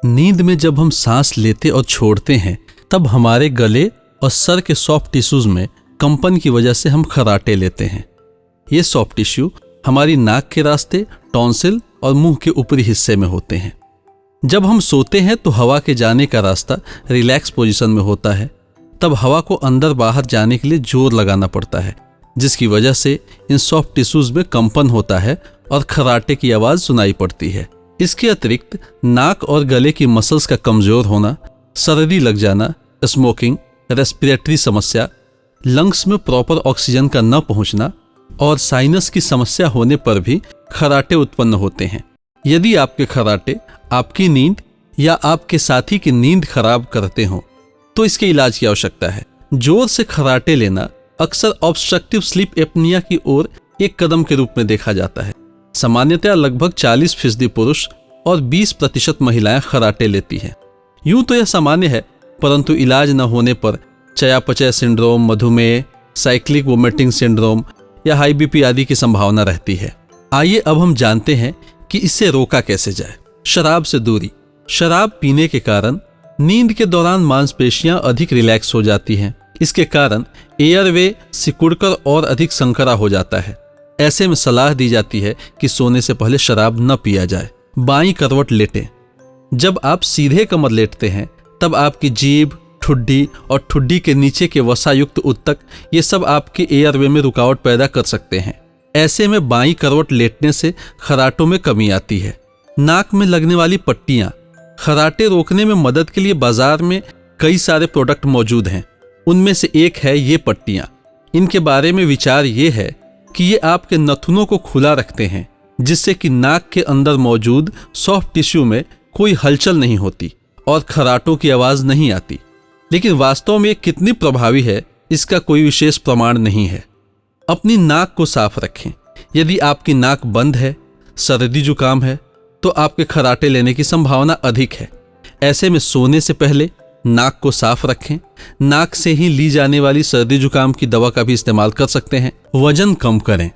नींद में जब हम सांस लेते और छोड़ते हैं तब हमारे गले और सर के सॉफ्ट टिश्यूज में कंपन की वजह से हम खर्राटे लेते हैं। ये सॉफ्ट टिश्यू हमारी नाक के रास्ते, टॉन्सिल और मुंह के ऊपरी हिस्से में होते हैं। जब हम सोते हैं तो हवा के जाने का रास्ता रिलैक्स पोजीशन में होता है। तब हवा को अंदर बाहर जाने के लिए जोर लगाना पड़ता है, जिसकी वजह से इन सॉफ्ट टिश्यूज में कंपन होता है और खर्राटे की आवाज सुनाई पड़ती है। इसके अतिरिक्त नाक और गले की मसल्स का कमजोर होना, सर्दी लग जाना, स्मोकिंग, रेस्पिरेटरी समस्या, लंग्स में प्रॉपर ऑक्सीजन का न पहुंचना और साइनस की समस्या होने पर भी खर्राटे उत्पन्न होते हैं। यदि आपके खर्राटे आपकी नींद या आपके साथी की नींद खराब करते हों तो इसके इलाज की आवश्यकता है। जोर से खर्राटे लेना अक्सर ऑब्स्ट्रक्टिव स्लीप एपनिया की ओर एक कदम के रूप में देखा जाता है। सामान्यतया लगभग 40% पुरुष और 20% महिलाएं खर्राटे लेती हैं। यूं तो यह सामान्य है, परंतु इलाज न होने पर चयापचय सिंड्रोम, मधुमेह, साइक्लिक वोमिटिंग सिंड्रोम या हाई बीपी आदि की संभावना रहती है। आइए अब हम जानते हैं कि इससे रोका कैसे जाए। शराब से दूरी। शराब पीने के कारण नींद के दौरान मांसपेशियां अधिक रिलैक्स हो जाती हैं। इसके कारण एयरवे सिकुड़कर और अधिक संकरा हो जाता है। ऐसे में सलाह दी जाती है कि सोने से पहले शराब न पिया जाए। बाईं करवट लेटें। जब आप सीधे कमर लेटते हैं तब आपकी जीभ, ठुड्डी और ठुड्डी के नीचे के वसायुक्त ऊतक, ये सब आपके एयरवे में रुकावट पैदा कर सकते हैं। ऐसे में बाईं करवट लेटने से खर्राटों में कमी आती है। नाक में लगने वाली पट्टियां। खर्राटे रोकने में मदद के लिए बाजार में कई सारे प्रोडक्ट मौजूद हैं। उनमें से एक है ये पट्टियां। इनके बारे में विचार ये है कि ये आपके नथुनों को खुला रखते हैं, जिससे कि नाक के अंदर मौजूद सॉफ्ट टिश्यू में कोई हलचल नहीं होती और खर्राटों की आवाज नहीं आती। लेकिन वास्तव में कितनी प्रभावी है इसका कोई विशेष प्रमाण नहीं है। अपनी नाक को साफ रखें। यदि आपकी नाक बंद है, सर्दी जुकाम है, तो आपके खर्राटे लेने की संभावना अधिक है। ऐसे में सोने से पहले नाक को साफ रखें। नाक से ही ली जाने वाली सर्दी जुकाम की दवा का भी इस्तेमाल कर सकते हैं। वजन कम करें।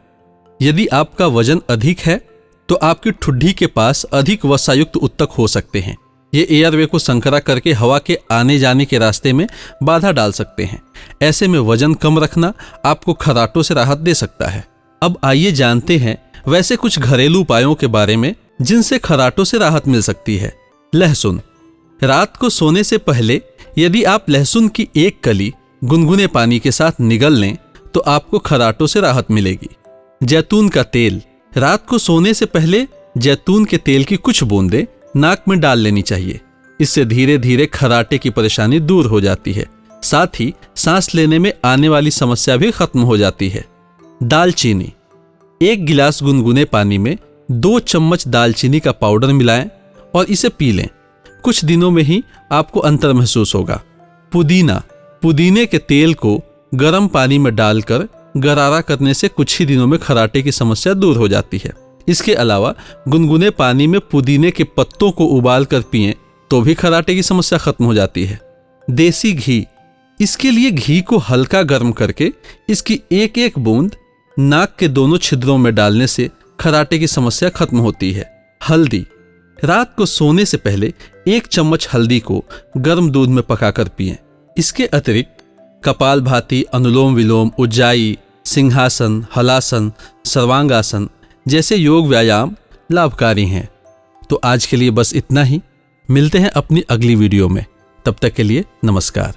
यदि आपका वजन अधिक है तो आपकी ठुड्डी के पास अधिक वसायुक्त ऊतक हो सकते हैं। ये एयरवे को संकरा करके हवा के आने जाने के रास्ते में बाधा डाल सकते हैं। ऐसे में वजन कम रखना आपको खर्राटों से राहत दे सकता है। अब आइए जानते हैं वैसे कुछ घरेलू उपायों के बारे में जिनसे खर्राटों से राहत मिल सकती है। लहसुन। रात को सोने से पहले यदि आप लहसुन की एक कली गुनगुने पानी के साथ निगल लें तो आपको खर्राटों से राहत मिलेगी। जैतून का तेल। रात को सोने से पहले जैतून के तेल की कुछ बूंदें नाक में डाल लेनी चाहिए। इससे धीरे धीरे खर्राटे की परेशानी दूर हो जाती है। साथ ही सांस लेने में आने वाली समस्या भी खत्म हो जाती है। दालचीनी। 1 गिलास गुनगुने पानी में 2 चम्मच दालचीनी का पाउडर मिलाएं और इसे पी लें। कुछ दिनों में ही आपको अंतर महसूस होगा। पुदीना। पुदीने के तेल को गर्म पानी में डालकर गरारा करने से कुछ ही दिनों में खर्राटे की समस्या दूर हो जाती है। इसके अलावा गुनगुने पानी में पुदीने के पत्तों को उबाल कर पिएं तो भी खर्राटे की समस्या खत्म हो जाती है। देसी घी। इसके लिए घी को हल्का गर्म करके इसकी एक एक बूंद नाक के दोनों छिद्रों में डालने से खर्राटे की समस्या खत्म होती है। हल्दी। रात को सोने से पहले 1 चम्मच हल्दी को गर्म दूध में पकाकर पिएं। इसके अतिरिक्त कपालभाति, अनुलोम विलोम, उज्जाई, सिंहासन, हलासन, सर्वांगासन जैसे योग व्यायाम लाभकारी हैं। तो आज के लिए बस इतना ही। मिलते हैं अपनी अगली वीडियो में। तब तक के लिए नमस्कार।